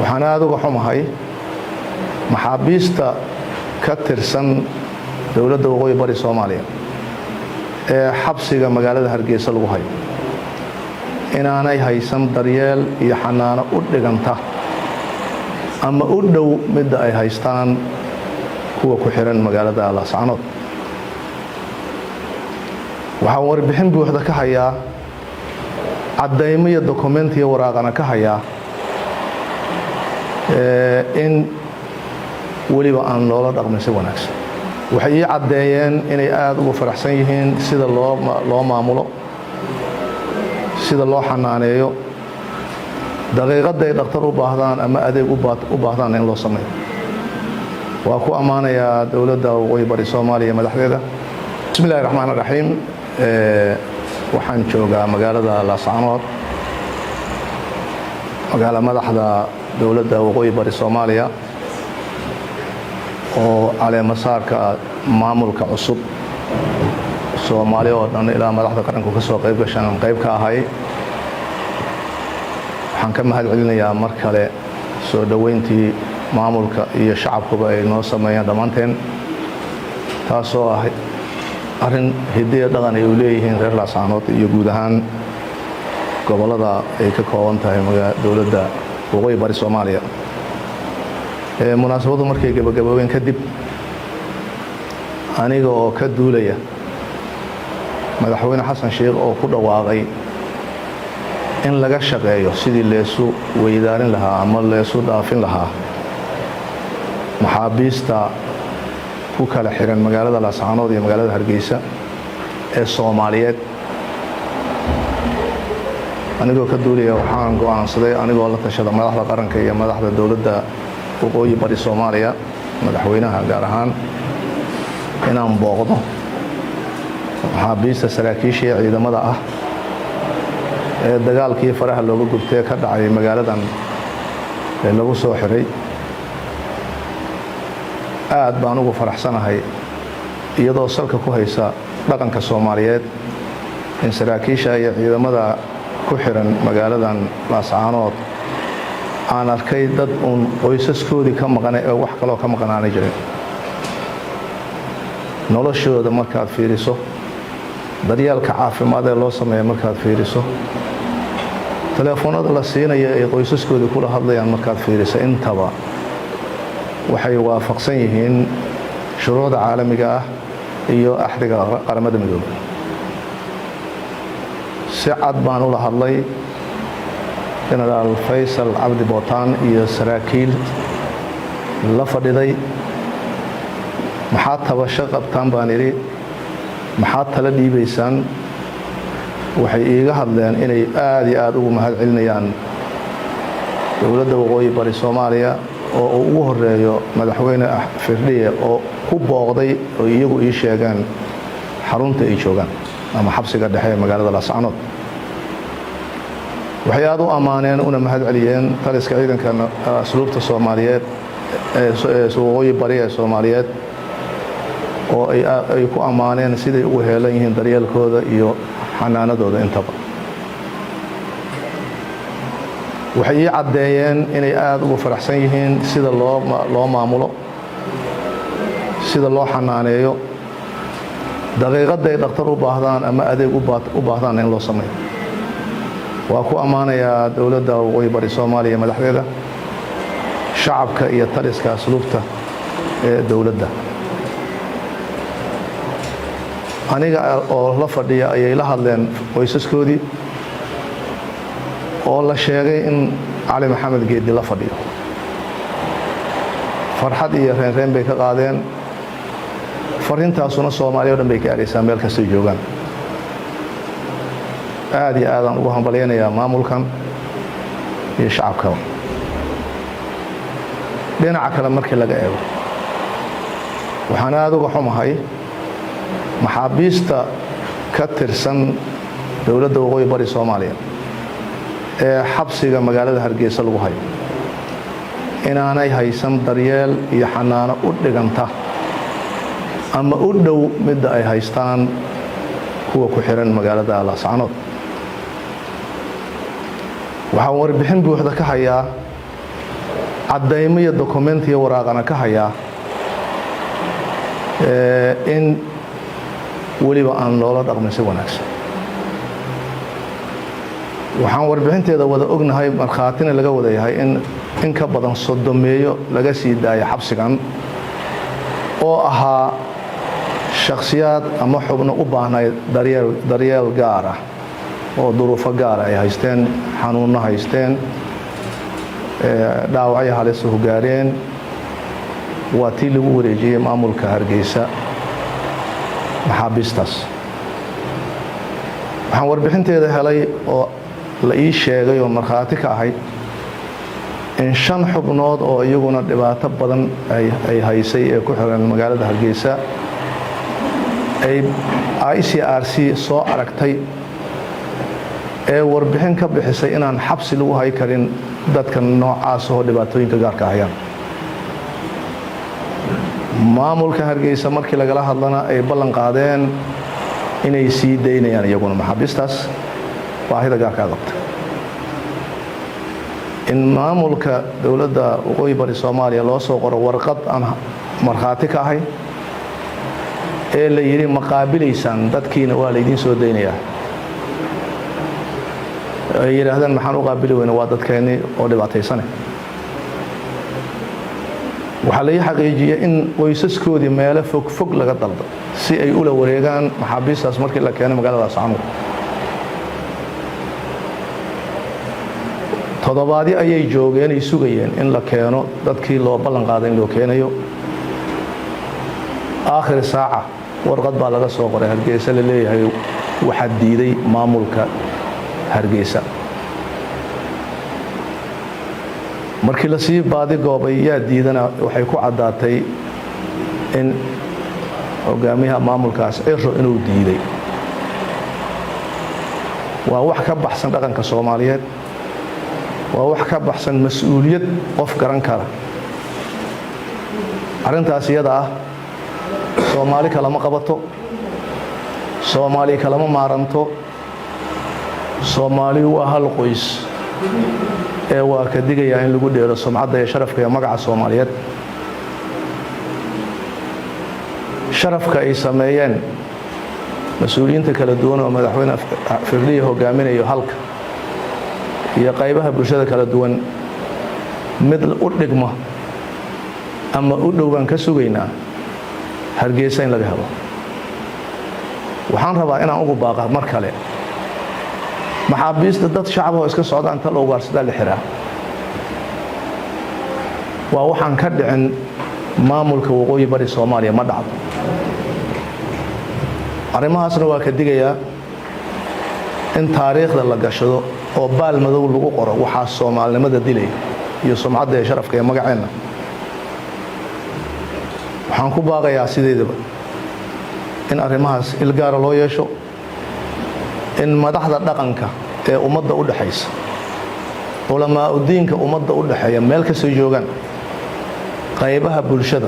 waxaan aad uga xumahay maxaabiista ka tirsan dowladda waqooyi bari Soomaaliya ee xabsiga magaalada Hargeysa lagu hayo inaanay haysan daryeel iyo xanaano u dhiganta ama u dhow mid ay haystaan kuwa ku xiran magaalada Laascaanood. waxaan warbixin buuxda ka hayaa cadeymo iyo dokumentiyo waraaqana ka hayaa in weliba aan loola dhaqmin si wanaagsan. waxay ii caddeeyeen inay aad ugu faraxsan yihiin sida loo maamulo, sida loo xanaaneeyo, daqiiqaday dhakhtar u baahdaan ama adeeg u baahdaan in loo sameeyo. waa ku ammaanayaa dowladda waqooyi bari Soomaaliya madaxdeeda. bismillaahi raxmaani raxiim. waxaan joogaa magaalada Laascaanood, magaala madaxda dowladda waqooyi bari Soomaaliya oo caleemasaarka maamulka cusub Soomaaliya oo dhan ilaa madaxda qaranku ka soo qayb gashaan qayb ka ahay. waxaan ka mahad celinayaa mar kale soo dhoweyntii maamulka iyo shacabkuba ay noo sameeyeen dhammaanteen, taasoo ah arrin hidiyo dhaqan ay u leeyihiin reer Laascaanood iyo guud ahaan gobollada ay ka kooban tahay dowladda waqooyi bari Soomaaliya. munaasabadu markay gabagaboobeen kadib, aniga oo ka duulaya madaxweyne xasan sheekh oo ku dhawaaqay in laga shaqeeyo sidii leesu weydaarin lahaa ama leesu dhaafin lahaa maxaabiista ku kala xiran magaalada Laascaanood iyo magaalada Hargeysa ee Soomaaliyeed. anigoo ka duulaya waxaan go'aansaday anigoo la tashada madaxda qaranka iyo madaxda dowladda waqooyi bari Soomaaliya, madaxweynaha gaar ahaan, inaan booqdo maxaabiista saraakiisha ee ciidamada ah ee dagaalkii faraha looga gubtay ka dhacay magaaladan ee lagu soo xiray. aad baan ugu faraxsanahay iyadoo salka ku haysa dhaqanka Soomaaliyeed in saraakiisha iyo ciidamada ku xiran magaaladan Laascaanood aan arkay dad uun qoysaskoodii ka maqan ee wax kaloo ka maqanaanay jirin. noloshooda markaad fiiriso, daryeelka caafimaad ee loo sameeyo markaad fiiriso, telefoonada la siinayo ay qoysaskoodii kula hadlayaan markaad fiiriso, intaba waxay waafaqsan yihiin shuruucda caalamiga ah iyo axdiga qaramada midoobay. si cad baan ula hadlay genaraal Faysal Cabdi Bootaan iyo saraakiil la fadhiday. maxaad tabasho qabtaan baan idhi, maxaad tala dhiibaysaan? waxay iiga hadleen inay aad iyo aad ugu mahad celinayaan dowladda waqooyi bari Soomaaliya oo uu ugu horeeyo madaxweyne Firdhiye oo ku booqday oo iyagu ii sheegeen xarunta ay joogaan ama xabsiga dhexe ee magaalada Laascaanood. waxay aad u ammaaneen una mahad celiyeen taliska ciidanka asluubta Soomaaliyeed ee waqooyi bari ee Soomaaliyeed oo ay ku ammaaneen siday ugu heelan yihiin daryeelkooda iyo xanaanadooda intaba. waxay ii caddeeyeen inay aad ugu faraxsan yihiin sida loo maamulo, sida loo xanaaneeyo, daqiiqaday dhakhtar u baahdaan ama adeeg u baahdaan in loo sameeyo. waa ku ammaanayaa dowladda waqooyi bari Soomaaliya madaxdeeda, shacabka iyo taliska asluubta ee dowladda. aniga oo la fadhiya ayay la hadleen qoysaskoodii oo la sheegay in Cali Maxamed Geedi la fadhiyo. farxad iyo reenreen bay ka qaadeen. farintaasuna Soomaaliya oo dhan bay ka aadaysaa meel kastay joogaan. aad iyo aadaan ugu hambalyaynayaa maamulkan iyo shacabka. dhinaca kale markii laga eego, waxaan aad uga xumahay maxaabiista ka tirsan dowladda waqooyi bari Soomaaliya ee xabsiga magaalada Hargeysa lagu hayo inaanay haysan daryeel iyo xanaano u dhiganta ama u dhow mid ay haystaan kuwa ku xiran magaalada Laascaanood. waxaan warbixin buuxda ka hayaa caddaymo iyo dokumentiya waraaqana ka hayaa in weliba aan loola dhaqmin si wanaagsan. waxaan warbixinteeda wada ognahay markhaatina laga wada yahay in ka badan 30 laga sii daayay xabsigan oo ahaa shakhsiyaad ama xubno u baahnay daryeel gaar ah oo duruufo gaar ah ay haysteen, xanuunno haysteen, dhaawacyo halis u gaareen. waa tii lagu wareejiyey maamulka Hargeysa maxaabiistaas. waxaan warbixinteeda helay oo la ii sheegay oo markhaati ka ahayd in 5 xubnood oo iyaguna dhibaato badan ay haysay ee ku xiran magaalada Hargeysa ay ICRC soo aragtay ee warbixin ka bixisay inaan xabsi lagu hay karin dadka noocaas oo dhibaatooyinka gaarka hayaan. maamulka Hargeysa markii lagala hadlana ay ballan qaadeen inay sii daynayaan iyaguna maxaabiistaas baahida gaarka qabta. in maamulka dowladda waqooyi bari Soomaaliya loo soo qoro warqad aan markhaati ka ahay ee la yiri maqaabilaysaan dadkiina waa la idin soo daynayaa. ay yiraahdaan maxaan u qaabili weynaa waa dadkeeni oo dhibaataysan. waxaa la xaqiijiyay in qoysaskoodii meelo fog laga daldo si ay ula wareegaan maxaabiistaas markii la keenay magaalada Sacno. toddobaadii ayay joogeen ay sugayeen in la keeno dadkii loo ballan qaaday in loo keenayo. aakhir saaca warqad baa laga soo qoray Hargeysa la leeyahay waxa diiday maamulka Hargeysa. markii la sii baadi goobay yaa diidana waxay ku cadaatay in hogaamiyaha maamulkaas Ciro inuu diiday. waa wax ka baxsan dhaqanka Soomaaliyeed, waa wax ka baxsan mas'uuliyad qof garan kara. arintaas iyada ah Soomaali kala ma qabato, Soomaali kala ma maaranto. Soomaali waa hal qoys ee waa ka digaya in lagu dheero sumcadda iyo sharafka iyo magaca Soomaaliyeed. sharafka ay sameeyeen mas'uuliyiinta kala duwan oo madaxweyne Firdhiye hogaaminayo halka iyo qaybaha bulshada kala duwan mid u dhigma ama u dhowaan ka sugaynaa Hargeysa in laga helo. waxaan rabaa inaan ugu baaqo mar kale maxaabiista dad shacab oo iska socdaan inta loo waarsada la xiraa. waa waxaan ka dhicin maamulka waqooyi bari Soomaaliya ma dhacdo. arrimahaasna waa ka digayaa in taariikhda la gashado oo baal madow lagu qoro waxa Soomaalinimada dilay iyo sumcadda iyo sharafka iyo magaceena. waxaan ku baaqayaa sideedaba in arrimahaas ilgaar loo yeesho, in madaxda dhaqanka ee ummadda u dhaxaysa, culamaa u diinka ummadda u dhaxeeya meel ka soo joogan qaybaha bulshada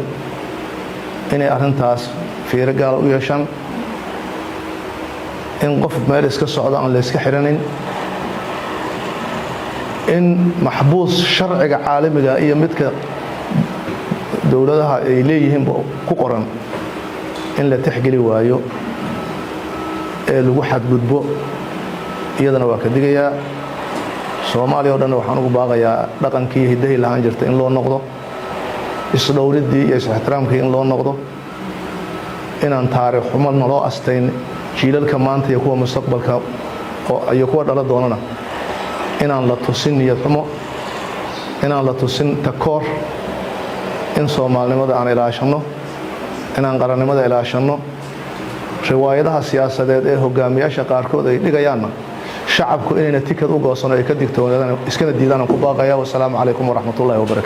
inay arrintaas fiiro gaar u yeeshaan. in qof meel iska socda aan la iska xiranin, in maxbuus sharciga caalamiga iyo midka dowladaha ay leeyihiin ku qoran in la tixgeli waayo ee lagu xadgudbo. iyadana waa ka digayaa. Soomaaliya oo dhan waxaan ugu baaqayaa dhaqankii hidahi lahaan jirtay in loo noqdo, isdhowridii iyo ixtiraamkii in loo noqdo, inaan taariikh xumo naloo astayn jiilalka maanta iyo kuwa mustaqbalka iyo kuwa dhala doonana inaan la tusin niyad xumo, inaan la tusin takoor, in Soomaalinimada aan ilaashano, inaan qarannimada ilaashano. riwaayadaha siyaasadeed ee hogaamiyaasha qaarkood ay dhigayaanna shacabku inayna tikad u goosan ay ka digtoonaadaan iskana diidaan ku baaqaya. Wassalaamu calaykum waraxmatullaahi wabarakaatuh.